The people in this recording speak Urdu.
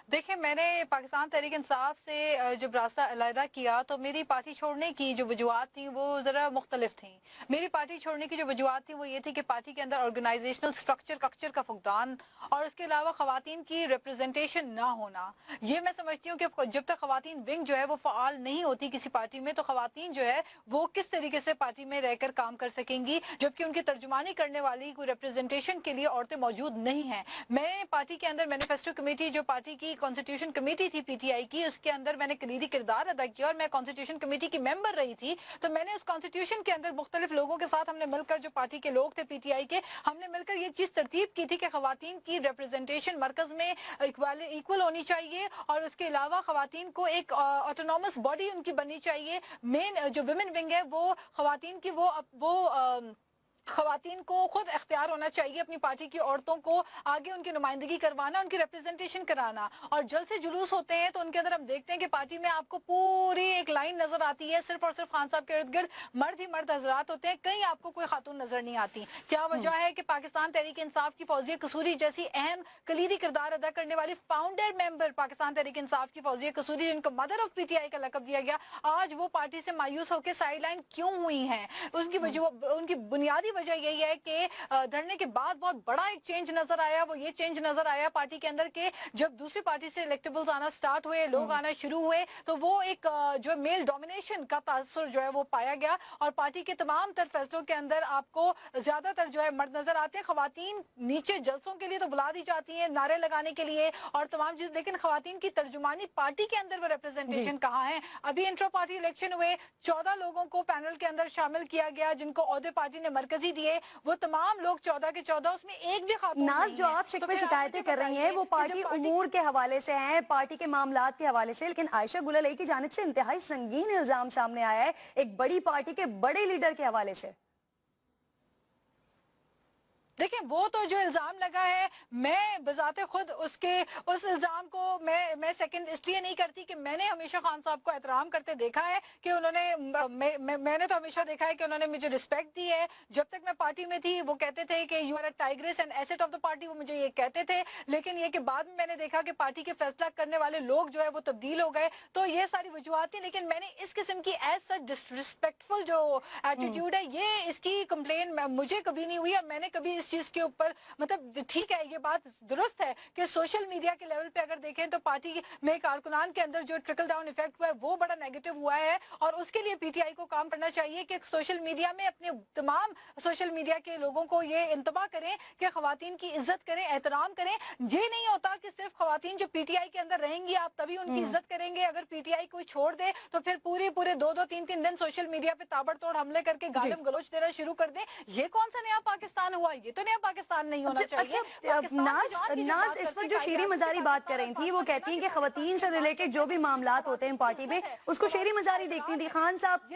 دیکھیں، میں نے پاکستان تحریک انصاف سے جب راستہ علیحدہ کیا تو میری پارٹی چھوڑنے کی جو وجوہات تھیں وہ ذرا مختلف تھیں۔ میری پارٹی چھوڑنے کی جو وجوہات تھیں وہ یہ تھی کہ پارٹی کے اندر آرگنائزیشنل سٹرکچر کا فقدان، اور اس کے علاوہ خواتین کی ریپرزنٹیشن نہ ہونا۔ یہ میں سمجھتی ہوں کہ جب تک خواتین ونگ جو ہے وہ فعال نہیں ہوتی کسی پارٹی میں، تو خواتین جو ہے وہ کس طریقے سے پارٹی میں رہ کر کام کر سکیں گی، جبکہ ان کی ترجمانی کرنے والی کوئی ریپرزنٹیشن کے لیے عورتیں موجود نہیں ہیں۔ میں پارٹی کے اندر مینیفیسٹو کمیٹی، جو پارٹی کی کانسٹیٹیوشن کمیٹی تھی پی ٹی آئی کی، اس کے اندر میں نے کلیدی کردار ادا کیا، اور میں کانسٹیٹیوشن کمیٹی کی ممبر رہی تھی۔ تو میں نے اس کانسٹیٹیوشن کے اندر مختلف لوگوں کے ساتھ ہم نے مل کر، جو پارٹی کے لوگ تھے پی ٹی آئی کے، ہم نے مل کر یہ چیز ترتیب کی تھی کہ خواتین کی ریپرزنٹیشن مرکز میں ایکول ہونی چاہیے، اور اس کے علاوہ خواتین کو ایک آٹونومس باڈی ان کی بننی چاہیے۔ مین جو ویمن ونگ ہے وہ خواتین کی وہ خواتین کو خود اختیار ہونا چاہیے اپنی پارٹی کی عورتوں کو آگے ان کی نمائندگی کروانا، ان کی ریپرزنٹیشن کرانا۔ اور جلد سے جلوس ہوتے ہیں تو ان کے اندر ہم دیکھتے ہیں کہ پارٹی میں آپ کو پوری ایک لائن نظر آتی ہے، صرف اور صرف خان صاحب کے ارد گرد مرد ہی مرد حضرات ہوتے ہیں، کہیں آپ کو کوئی خاتون نظر نہیں آتی۔ کیا وجہ ہے کہ پاکستان تحریک انصاف کی فوزیہ قصوری جیسی اہم کلیدی کردار ادا کرنے والی فاؤنڈر ممبر پاکستان تحریک انصاف کی فوزیہ قصوری، جن کو mother of P T I کا لقب دیا گیا، آج وہ پارٹی سے مایوس ہو کے سائیڈ لائن کیوں ہوئی ہیں؟ ان کی بنیادی وجہ یہی ہے کہ دھرنے کے بعد بہت بڑا ایک چینج نظر آیا۔ وہ یہ چینج نظر آیا پارٹی کے اندر کہ جب دوسری پارٹی سے الیکٹیبلز آنا سٹارٹ ہوئے، لوگ آنا شروع ہوئے، تو وہ ایک جو میل ڈومینیشن کا تاثر جو ہے وہ پایا گیا، اور پارٹی کے تمام تر فیصلوں کے اندر آپ کو زیادہ تر جو ہے مرد نظر آتے ہیں۔ خواتین نیچے جلسوں کے لیے تو بلا دی جاتی ہیں نعرے لگانے کے لیے اور تمام چیز، لیکن خواتین کی ترجمانی پارٹی کے اندر وہ ریپرزنٹیشن کہاں ہے؟ ابھی انٹرو پارٹی الیکشن ہوئے، 14 لوگوں کو پینل کے اندر شامل کیا گیا جن کو عہدے پارٹی نے مرکزی دیے، وہ تمام لوگ 14 کے 14، اس میں ایک بھی خاتون ناز نہیں جو ہے۔ آپ تو شکوے پھر آپ شکایتیں مجھے کر رہی ہیں بتائیے وہ کہ پارٹی جب امور کے حوالے سے ہیں، پارٹی کے معاملات کے حوالے سے، لیکن عائشہ گل علیہ کی جانب سے انتہائی سنگین الزام سامنے آیا ہے ایک بڑی پارٹی کے بڑے لیڈر کے حوالے سے۔ دیکھیں، وہ تو جو الزام لگا ہے، میں بذات خود اس الزام کو میں سیکنڈ اس لیے نہیں کرتی کہ میں نے ہمیشہ خان صاحب کو احترام کرتے دیکھا ہے، کہ انہوں نے میں نے تو ہمیشہ دیکھا ہے کہ انہوں نے مجھے رسپیکٹ دی ہے۔ جب تک میں پارٹی میں تھی وہ کہتے تھے کہ you are a tigers and east of the party, وہ مجھے یہ کہتے تھے، لیکن یہ کہ بعد میں نے دیکھا کہ پارٹی کے فیصلہ کرنے والے لوگ جو ہے وہ تبدیل ہو گئے، تو یہ ساری وجوہات تھیں۔ لیکن میں نے اس قسم کی ایز سچ ڈسرسپیکٹفل جو ایٹیٹیوڈ ہے، یہ اس کی کمپلین مجھے کبھی نہیں ہوئی، اور میں نے کبھی اس چیز کے اوپر مطلب ٹھیک ہے، یہ بات درست ہے کہ سوشل میڈیا کے لیول پہ اگر دیکھیں تو پارٹی میں کارکنان کے اندر جو ٹرکل ڈاؤن ایفیکٹ ہوا ہے وہ بڑا نیگیٹو ہوا ہے، اور اس کے لیے پی ٹی آئی کو کام کرنا چاہیے کہ سوشل میڈیا میں اپنے تمام سوشل میڈیا کے لوگوں کو یہ انتباہ کریں کہ خواتین کی عزت کریں، احترام کریں۔ یہ نہیں ہوتا کہ صرف خواتین جو پی ٹی آئی کے اندر رہیں گی آپ تبھی ان کی عزت کریں گے، اگر پی ٹی آئی کوئی چھوڑ دے تو پھر پورے 2-3 دن سوشل میڈیا پہ تابڑ توڑ حملے کر کے گالم گلوچ دینا شروع کر دیں۔ یہ کون سا نیا پاکستان ہوا؟ یہ تو نیا پاکستان نہیں ہونا چاہیے۔ ناز اس وقت جو شیریں مزاری بات کر رہی تھی وہ کہتی ہیں کہ خواتین سے ریلیٹڈ جو بھی معاملات ہوتے ہیں پارٹی میں اس کو شیریں مزاری دیکھتی تھی۔ خان صاحب